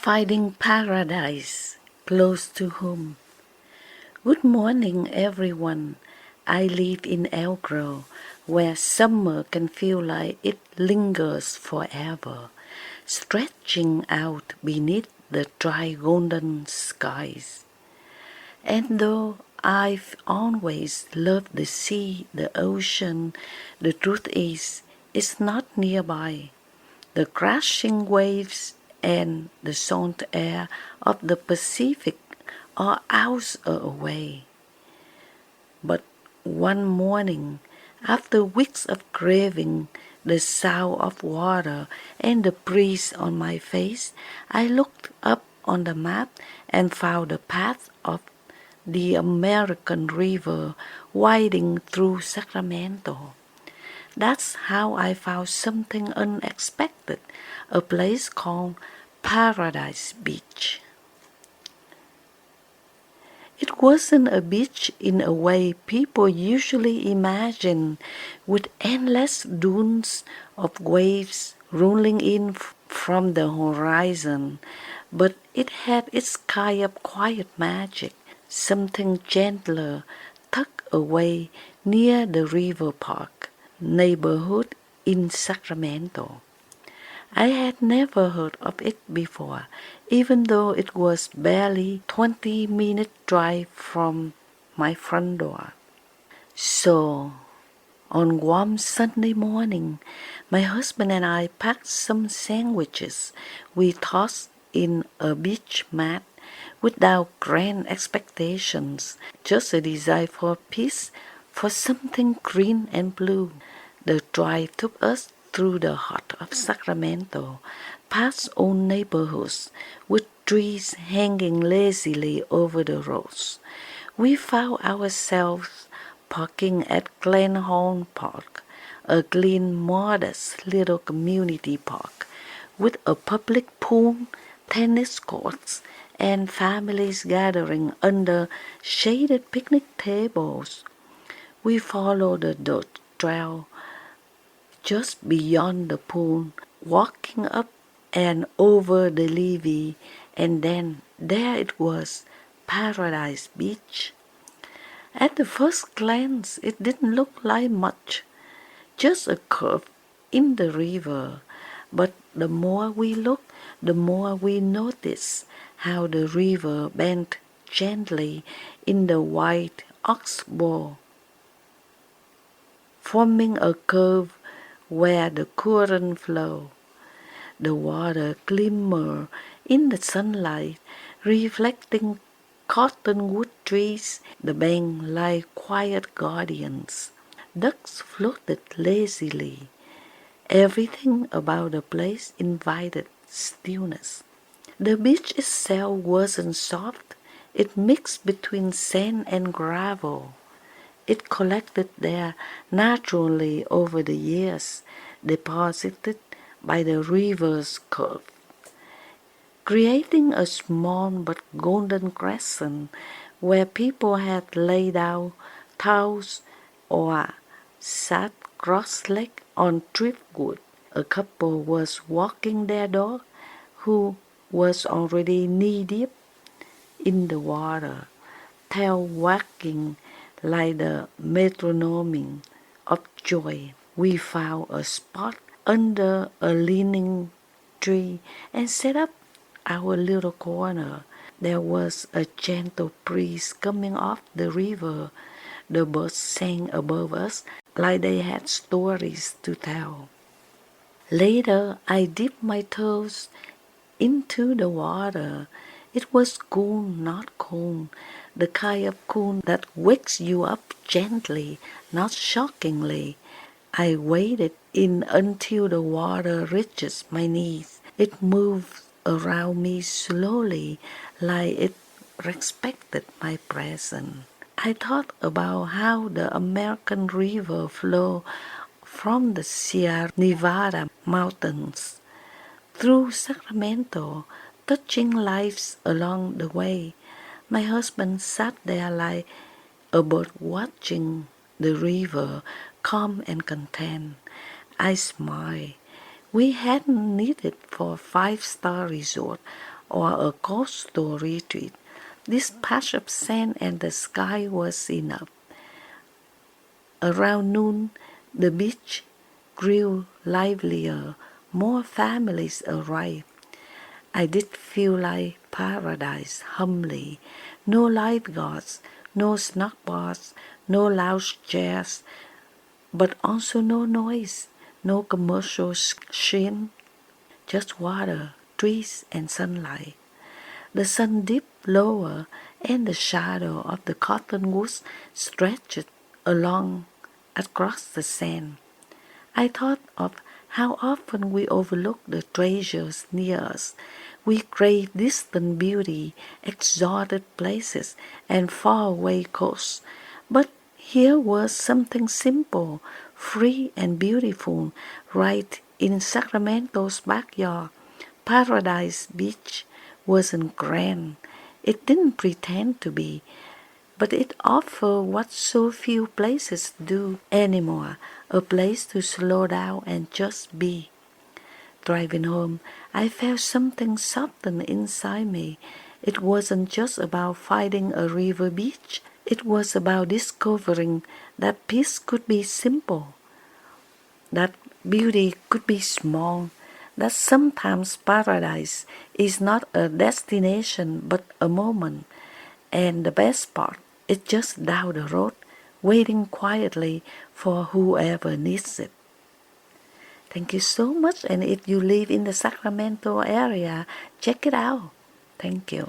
Finding paradise close to home. Good morning, everyone. I live in Elk Grove, where summer can feel like it lingers forever, stretching out beneath the dry golden skies. And though I've always loved the sea, the ocean, the truth is, it's not nearby. The crashing waves and the salt air of the Pacific are hours away. But one morning, after weeks of craving the sound of water and the breeze on my face, I looked up on the map and found the path of the American River winding through Sacramento. That's how I found something unexpected, a place called Paradise Beach. It wasn't a beach in a way people usually imagine, with endless dunes of waves rolling in from the horizon, but it had its kind of quiet magic, something gentler, tucked away near the River Park neighborhood in Sacramento. I had never heard of it before, even though it was barely 20-minute drive from my front door. So, on warm Sunday morning, my husband and I packed some sandwiches we tossed in a beach mat without grand expectations, just a desire for peace, for something green and blue. The drive took us through the heart of Sacramento, past old neighborhoods with trees hanging lazily over the roads. We found ourselves parking at Glenhorn Park, a clean, modest little community park with a public pool, tennis courts, and families gathering under shaded picnic tables. We followed the dirt trail just beyond the pool, walking up and over the levee, and then there it was, Paradise Beach. At the first glance, it didn't look like much, just a curve in the river. But the more we looked, the more we noticed how the river bent gently in the white oxbow, forming a curve where the current flowed. The water glimmered in the sunlight, reflecting cottonwood trees, the bank like quiet guardians. Ducks floated lazily. Everything about the place invited stillness. The beach itself wasn't soft. It mixed between sand and gravel. It collected there naturally over the years, deposited by the river's curve, creating a small but golden crescent where people had laid out towels or sat cross-legged on driftwood. A couple was walking their dog, who was already knee-deep in the water, tail wagging like the metronome of joy. We found a spot under a leaning tree and set up our little corner. There was a gentle breeze coming off the river. The birds sang above us like they had stories to tell. Later, I dipped my toes into the water. It was cool, not cold, the kind of cool that wakes you up gently, not shockingly. I waded in until the water reaches my knees. It moved around me slowly, like it respected my presence. I thought about how the American River flowed from the Sierra Nevada mountains through Sacramento, touching lives along the way. My husband sat there like a bird watching the river, calm and content. I smiled. We hadn't needed for a five-star resort or a coastal retreat. This patch of sand and the sky was enough. Around noon, the beach grew livelier. More families arrived. I did feel like paradise humbly. No lifeguards, no snack bars, no lounge chairs, but also no noise, no commercial sheen, just water, trees, and sunlight. The sun dipped lower, and the shadow of the cottonwoods stretched along across the sand. I thought of how often we overlook the treasures near us. We crave distant beauty, exotic places, and faraway coasts. But here was something simple, free, and beautiful right in Sacramento's backyard. Paradise Beach wasn't grand. It didn't pretend to be, but it offered what so few places do anymore, a place to slow down and just be. Driving home, I felt something soften inside me. It wasn't just about finding a river beach. It was about discovering that peace could be simple, that beauty could be small, that sometimes paradise is not a destination but a moment. And the best part, it's just down the road, waiting quietly for whoever needs it. Thank you so much, and if you live in the Sacramento area, check it out. Thank you.